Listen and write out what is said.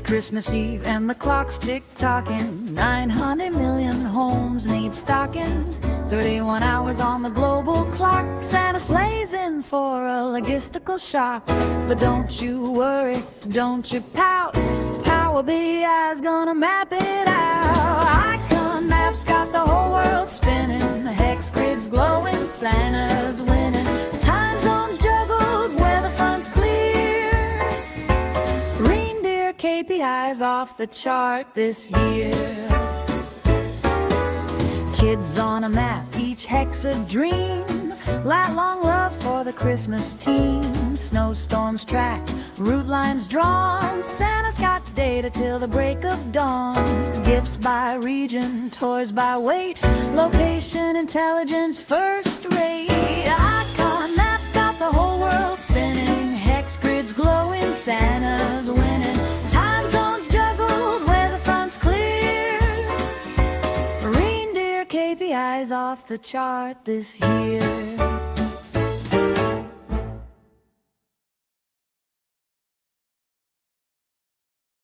It's Christmas Eve and the clock's tick-tocking. 900 million homes need stocking. 31 hours on the global clock. Santa sleighs in for a logistical shock. But don't you worry, don't you pout. PowerBI's gonna map it out. Icon maps got the whole world spinning. The hex grid's glowing, Santa's winning. Time zones juggled, weather front's clear. Reindeer KPIs off the chart this year. Kids on a map, each hex a dream. Lat long love for the Christmas team. Snowstorms tracked, route lines drawn. Santa's got data till the break of dawn. Gifts by region, toys by weight. Location intelligence first rate. Icon maps got the whole world spinning. Hex grids glowing, Santa's winning. Time zones juggled, weather front's clear. KPIs off the chart this year.